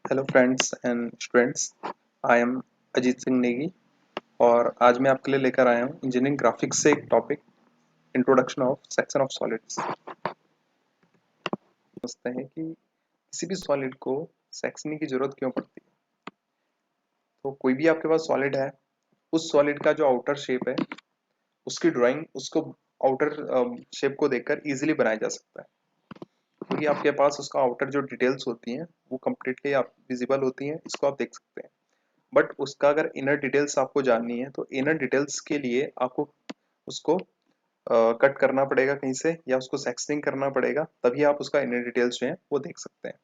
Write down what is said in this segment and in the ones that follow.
Hello friends and students, I am Ajit Singh Negi और आज मैं आपके लिए लेकर आया हूँ इंजीनियरिंग ग्राफिक्स से एक topic introduction of section of solids. समझते हैं कि किसी भी सॉलिड को सेक्शनिंग की जरूरत क्यों पड़ती है। तो कोई भी आपके पास सॉलिड है, उस सॉलिड का जो आउटर शेप है उसकी ड्राइंग उसको आउटर शेप को देखकर इजीली बनाया जा सकता है, क्योंकि आपके पास उसका आउटर जो डिटेल्स होती हैं वो कम्प्लीटली आप विजिबल होती हैं, इसको आप देख सकते हैं। बट उसका अगर इनर डिटेल्स आपको जाननी है तो इनर डिटेल्स के लिए आपको उसको कट करना पड़ेगा कहीं से, या उसको सेक्शनिंग करना पड़ेगा, तभी आप उसका इनर डिटेल्स जो है वो देख सकते हैं।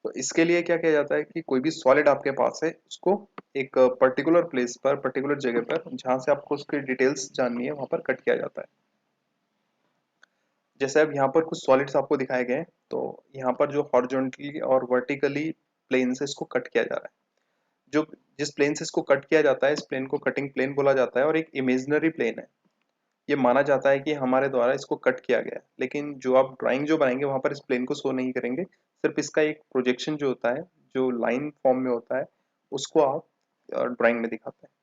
तो इसके लिए क्या किया जाता है कि कोई भी सॉलिड आपके पास है उसको एक पर्टिकुलर प्लेस पर, पर्टिकुलर जगह पर जहां से आपको उसकी डिटेल्स जाननी है वहां पर कट किया जाता है। जैसे अब यहाँ पर कुछ सॉलिड्स आपको दिखाए गए हैं, तो यहाँ पर जो हॉरिजॉन्टली और वर्टिकली प्लेन से इसको कट किया जा रहा है। जो जिस प्लेन से इसको कट किया जाता है, इस प्लेन को कटिंग प्लेन बोला जाता है और एक इमेजिनरी प्लेन है। ये माना जाता है कि हमारे द्वारा इसको कट किया गया है, लेकिन जो आप ड्राइंग जो बनाएंगे वहां पर इस प्लेन को शो नहीं करेंगे, सिर्फ इसका एक प्रोजेक्शन जो होता है, जो लाइन फॉर्म में होता है, उसको आप ड्राइंग में दिखाते हैं।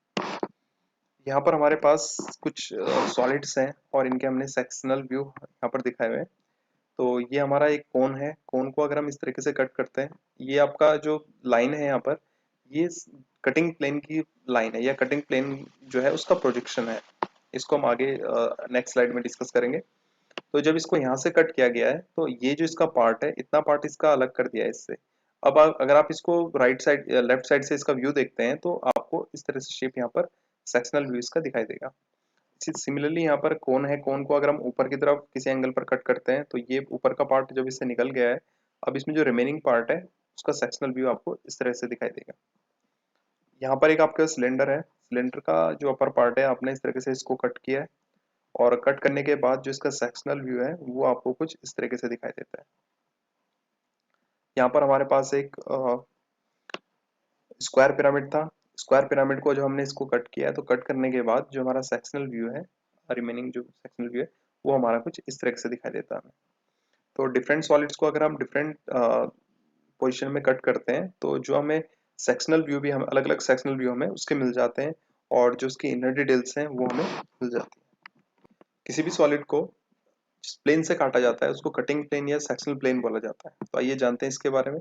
यहाँ पर हमारे पास कुछ सॉलिड्स हैं और इनके हमने सेक्शनल व्यू यहाँ पर दिखाए हुए हैं। तो ये हमारा एक कोन है, कोन को अगर हम इस तरीके से कट करते हैं, ये आपका जो लाइन है यहाँ पर, ये कटिंग प्लेन की लाइन है या कटिंग प्लेन जो है उसका प्रोजेक्शन है। इसको हम आगे नेक्स्ट स्लाइड में डिस्कस करेंगे। तो जब इसको यहाँ से कट किया गया है तो ये जो इसका पार्ट है, इतना पार्ट इसका अलग कर दिया है इससे। अब अगर आप इसको राइट साइड या लेफ्ट साइड से इसका व्यू देखते हैं तो आपको इस तरह से शेप यहाँ पर सेक्शनल व्यू इसका दिखाई देगा। सिमिलरली यहाँ पर कोन है, कोन को अगर हम ऊपर की तरफ किसी एंगल पर कट करते हैं तो ये ऊपर का पार्ट जब इससे निकल गया है, अब इसमें जो रिमेनिंग पार्ट है उसका सेक्शनल व्यू आपको इस तरह से दिखाई देगा। यहाँ पर एक आपका सिलेंडर है, सिलेंडर का जो अपर पार्ट है आपने इस तरीके से इसको कट किया है और कट करने के बाद जो इसका सेक्शनल व्यू है वो आपको कुछ इस तरीके से दिखाई देता है। यहाँ पर हमारे पास एक स्क्वायर पिरामिड था। स्क्वायर पिरामिड को जो हमने इसको कट किया है, तो कट करने के बाद जो हमारा सेक्शनल व्यू है, रिमेनिंग जो सेक्शनल व्यू है वो हमारा कुछ इस तरह से दिखाई देता है। तो डिफरेंट सॉलिड्स को अगर हम डिफरेंट पोजीशन में कट करते हैं तो जो हमें सेक्शनल व्यू भी, हम अलग अलग सेक्शनल व्यू हमें उसके मिल जाते हैं और जो उसकी इनर डिटेल्स हैं वो हमें मिल जाती है। किसी भी सॉलिड को जिस प्लेन से काटा जाता है उसको कटिंग प्लेन या सेक्शनल प्लेन बोला जाता है। तो आइए जानते हैं इसके बारे में।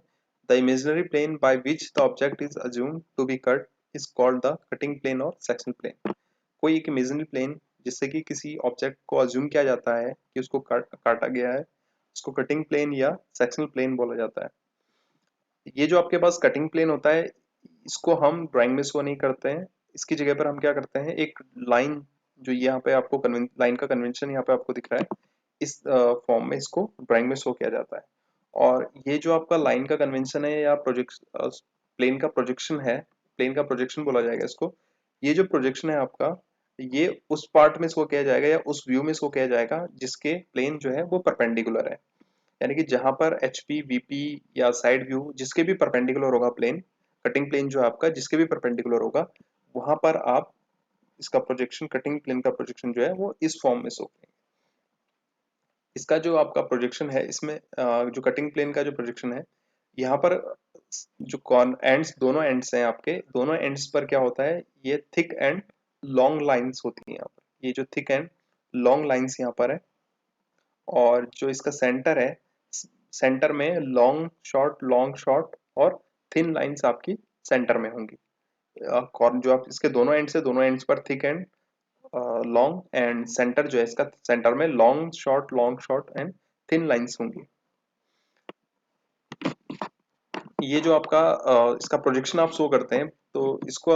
The imaginary plane by which the object is assumed to be cut is called the cutting plane और सेक्शनल प्लेन। कोई एक इमेजिनरी प्लेन जिससे कि किसी ऑब्जेक्ट को अज्यूम किया जाता है कि उसको काटा गया है, उसको कटिंग प्लेन या सेक्शनल प्लेन बोला जाता है। ये जो आपके पास कटिंग प्लेन होता है, इसको हम ड्राइंग में शो नहीं करते हैं। इसकी जगह पर हम क्या करते हैं, एक लाइन, जो यहाँ पे आपको लाइन का कन्वेंशन यहाँ पे आपको दिख रहा है, इस फॉर्म में इसको ड्राइंग में शो किया जाता है। और ये जो आपका लाइन का कन्वेंशन है या प्लेन का प्रोजेक्शन है, प्लेन का प्रोजेक्शन बोला जाएगा इसको। ये जो प्रोजेक्शन है आपका, ये उस पार्ट में शो किया जाएगा या उस व्यू में शो किया जाएगा जिसके प्लेन जो है वो परपेंडिकुलर है। यानी कि जहां पर एच पी, वीपी या साइड व्यू जिसके भी परपेंडिकुलर होगा प्लेन, कटिंग प्लेन जो है आपका जिसके भी परपेंडिकुलर होगा, वहां पर आप इसका प्रोजेक्शन, कटिंग प्लेन का प्रोजेक्शन जो है वो इस फॉर्म में शो करेंगे। इसका जो आपका प्रोजेक्शन है, इसमें जो कटिंग प्लेन का जो प्रोजेक्शन है, यहाँ पर जो कॉन एंड्स, दोनों एंड्स हैं आपके, दोनों एंड्स पर क्या होता है, ये थिक एंड लॉन्ग लाइंस होती हैं यहाँ पर। ये जो थिक एंड लॉन्ग लाइंस यहाँ पर है, और जो इसका सेंटर है, सेंटर में लॉन्ग शॉर्ट और थिन लाइंस आपकी सेंटर में होंगी। कॉर्न जो आप इसके दोनों एंड से, दोनों एंड्स पर thick and long, and centre जो है इसका, सेंटर में long short and thin lines होंगी। ये जो आपका इसका प्रोजेक्शन आप शो करते हैं, तो इसको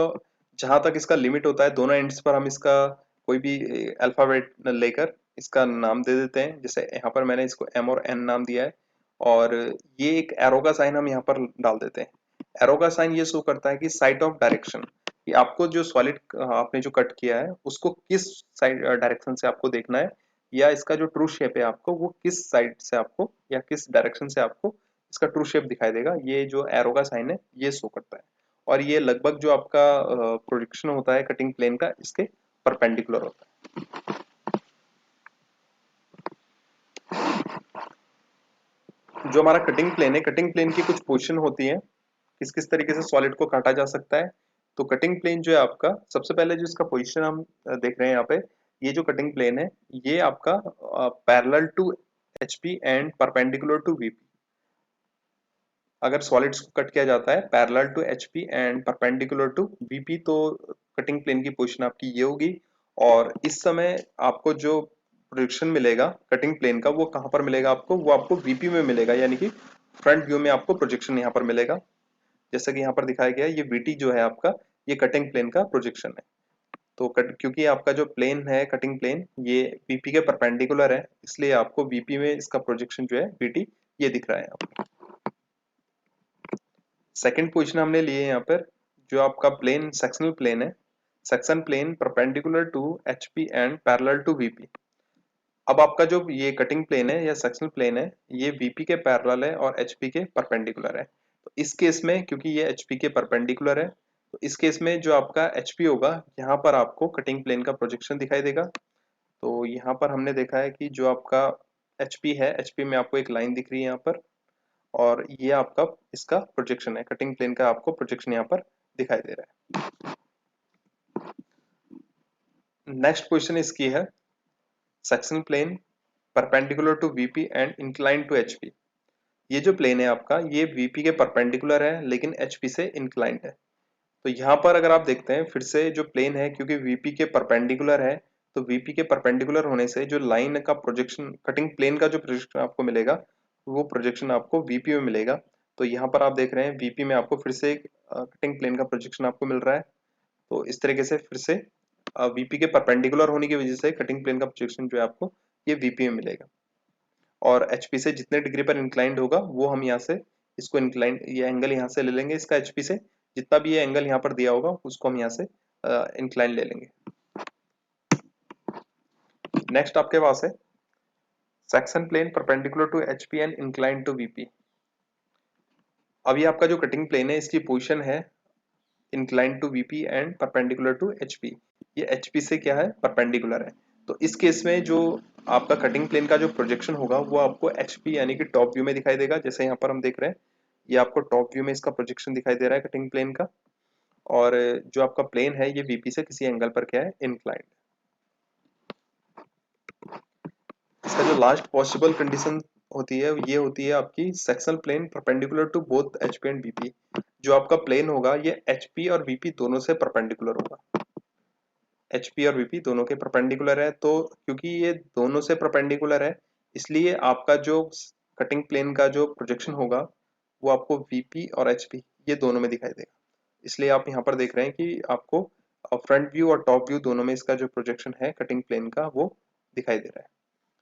जहां तक इसका लिमिट होता है, दोनों एंड्स पर हम इसका कोई भी अल्फाबेट लेकर इसका नाम दे देते हैं। जैसे यहाँ पर मैंने इसको एम और एन नाम दिया है, और ये एक एरो का साइन हम यहाँ पर डाल देते हैं। एरो का साइन ये शो करता है कि साइड ऑफ डायरेक्शन, कि आपको जो सॉलिड आपने जो कट किया है उसको किस साइड डायरेक्शन से आपको देखना है, या इसका जो ट्रू शेप है आपको वो किस साइड से आपको या किस डायरेक्शन से आपको इसका ट्रू शेप दिखाई देगा। ये जो एरो का साइन है ये शो करता है, और ये लगभग जो आपका प्रोजेक्शन होता है कटिंग प्लेन का, इसके परपेंडिकुलर होता है। जो हमारा कटिंग प्लेन है, कटिंग प्लेन की कुछ पोजीशन होती है। किस किस तरीके से सॉलिड को काटा जा सकता है। तो कटिंग प्लेन जो है आपका, सबसे पहले जो इसका पोजीशन हम देख रहे हैं यहाँ पे, ये जो कटिंग प्लेन है ये आपका parallel to HP and perpendicular to VP. अगर सॉलिड्स को कट किया जाता है parallel to HP and perpendicular to VP, तो कटिंग प्लेन की पोजीशन आपकी ये होगी। और इस समय आपको जो प्रोजेक्शन मिलेगा कटिंग प्लेन का, वो कहाँ पर मिलेगा आपको, वो आपको वीपी में मिलेगा, यानी कि फ्रंट व्यू में आपको प्रोजेक्शन यहाँ पर मिलेगा। जैसा कि यहाँ पर दिखाया गया है, ये वीटी जो है आपका, ये कटिंग प्लेन का प्रोजेक्शन है। तो क्योंकि आपका जो प्लेन है कटिंग प्लेन ये वीपी के परपेंडिकुलर है, इसलिए आपको वीपी में इसका प्रोजेक्शन जो है वीटी ये दिख रहा है आपको। सेकंड पोजीशन हमने लिए यहाँ पर, जो आपका प्लेन सेक्शनल प्लेन है, section plane perpendicular to HP and parallel to VP. अब आपका जो ये कटिंग प्लेन है या सेक्शनल प्लेन है, ये वीपी के पैरेलल है और एचपी के परपेंडिकुलर है। तो इस केस में क्योंकि ये एचपी के परपेंडिकुलर है, तो इस केस में जो आपका एचपी होगा, यहाँ पर आपको कटिंग प्लेन का प्रोजेक्शन दिखाई देगा। तो यहाँ पर हमने देखा है कि जो आपका एचपी है, एचपी में आपको एक लाइन दिख रही है यहाँ पर, और ये आपका इसका प्रोजेक्शन है, कटिंग प्लेन का आपको प्रोजेक्शन यहाँ पर दिखाई दे रहा है। नेक्स्ट पोजीशन इसकी है section plane perpendicular to VP and incline to HP. ये जो प्लेन है आपका, ये वीपी के परपेंडिकुलर है लेकिन एचपी से इंक्लाइंड है। तो यहाँ पर अगर आप देखते हैं फिर से जो प्लेन है, क्योंकि वीपी के परपेंडिकुलर है, तो वीपी के परपेंडिकुलर होने से जो लाइन का प्रोजेक्शन, कटिंग प्लेन का जो प्रोजेक्शन आपको मिलेगा, वो प्रोजेक्शन आपको वीपी में मिलेगा। तो यहाँ पर आप देख रहे हैं वीपी में आपको फिर से कटिंग प्लेन का प्रोजेक्शन आपको मिल रहा है। तो इस तरीके से फिर से वीपी के परपेंडिकुलर होने की वजह से कटिंग प्लेन का प्रोजेक्शन जो है आपको ये वीपी में मिलेगा। और एचपी से जितने डिग्री पर इंक्लाइंड होगा, वो हम यहाँ से इसको इंक्लाइंड, ये एंगल यहाँ से ले लेंगे इसका, एचपी से जितना भी ये एंगल यहाँ पर दिया होगा उसको हम यहाँ से इंक्लाइन ले लेंगे। नेक्स्ट आपके पास है section plane perpendicular to HP and incline to VP. अभी आपका जो कटिंग प्लेन है, इसकी पोजीशन है incline to VP and perpendicular to HP. ये एचपी से क्या है, परपेंडिकुलर है। तो इस केस में जो आपका कटिंग प्लेन का जो प्रोजेक्शन होगा, वो आपको एचपी यानी कि टॉप व्यू में दिखाई देगा। जैसे यहाँ पर हम देख रहे हैं, ये आपको टॉप व्यू में इसका प्रोजेक्शन दिखाई दे रहा है कटिंग प्लेन का। और जो आपका प्लेन है ये वीपी से किसी एंगल पर क्या है, इंक्लाइंड। इसका जो लास्ट पॉसिबल कंडीशन होती है, ये होती है आपकी sectional plane perpendicular to both HP and VP. जो आपका प्लेन होगा ये एचपी और वीपी दोनों से परपेंडिकुलर होगा। एचपी और वीपी दोनों के परपेंडिकुलर है, तो क्योंकि ये दोनों से परपेंडिकुलर है, इसलिए आपका जो कटिंग प्लेन का जो प्रोजेक्शन होगा, वो आपको वीपी और एचपी ये दोनों में दिखाई देगा। इसलिए आप यहाँ पर देख रहे हैं कि आपको फ्रंट व्यू और टॉप व्यू दोनों में इसका जो प्रोजेक्शन है कटिंग प्लेन का, वो दिखाई दे रहा है।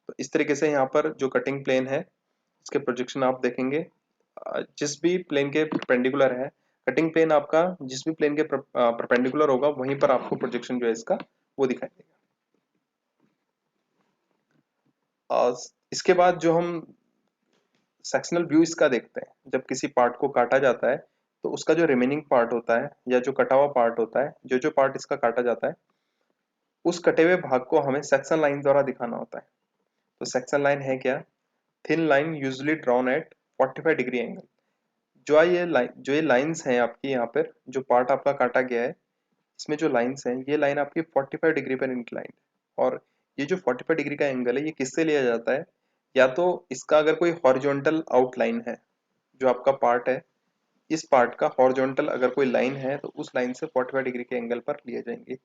तो इस तरीके से यहाँ पर जो कटिंग प्लेन है, इसके प्रोजेक्शन आप देखेंगे, जिस भी प्लेन के परपेंडिकुलर है, कटिंग प्लेन आपका जिस भी प्लेन के परपेंडिकुलर होगा, वहीं पर आपको प्रोजेक्शन जो है इसका वो दिखाई देगा। इसके बाद जो हम सेक्शनल व्यू इसका देखते हैं, जब किसी पार्ट को काटा जाता है, तो उसका जो रिमेनिंग पार्ट होता है या जो कटा हुआ पार्ट होता है, जो पार्ट इसका काटा जाता है, उस कटे हुए भाग को हमें सेक्शन लाइन द्वारा दिखाना होता है। तो सेक्शन लाइन है क्या, thin line usually drawn at 45 degree angle. जो ये लाइंस हैं आपकी, यहाँ पर जो पार्ट आपका काटा गया है, इसमें जो लाइंस हैं, ये लाइन आपकी 45 डिग्री पर इंक्लाइंड। और ये जो 45 डिग्री का एंगल है, ये किससे लिया जाता है, या तो इसका अगर कोई हॉरिजॉन्टल आउटलाइन है, जो आपका पार्ट है, इस पार्ट का हॉरिजॉन्टल अगर कोई लाइन है, तो उस लाइन से 45 डिग्री के एंगल पर लिए जाएंगे।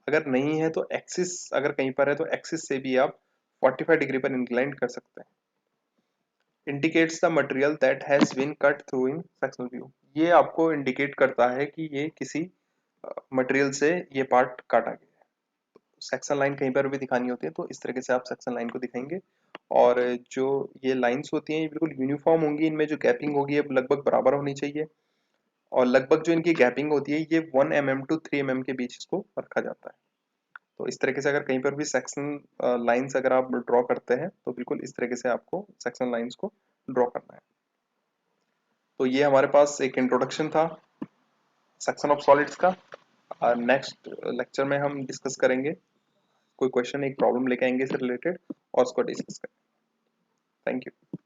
अगर नहीं है तो एक्सिस अगर कहीं पर है, तो एक्सिस से भी आप 45 डिग्री पर इंक्लाइंड कर सकते हैं। Indicates the material that has been cut through in sectional view. ये आपको इंडिकेट करता है कि ये किसी मटेरियल से ये पार्ट काटा गया है। सेक्शन लाइन कहीं पर भी दिखानी होती है, तो इस तरीके से आप सेक्शन लाइन को दिखाएंगे। और जो ये लाइंस होती हैं, ये बिल्कुल यूनिफॉर्म होंगी, इनमें जो गैपिंग होगी ये लगभग बराबर होनी चाहिए। और लगभग जो इनकी गैपिंग होती है, ये 1 mm टू 3 mm के बीच इसको रखा जाता है। तो इस तरीके से अगर कहीं पर भी सेक्शन लाइंस अगर आप ड्रॉ करते हैं, तो बिल्कुल इस तरीके से आपको सेक्शन लाइंस को ड्रॉ करना है। तो ये हमारे पास एक इंट्रोडक्शन था सेक्शन ऑफ सॉलिड्स का। नेक्स्ट लेक्चर में हम डिस्कस करेंगे, कोई क्वेश्चन एक प्रॉब्लम लेके आएंगे इससे रिलेटेड और उसको डिस्कस करेंगे। Thank you.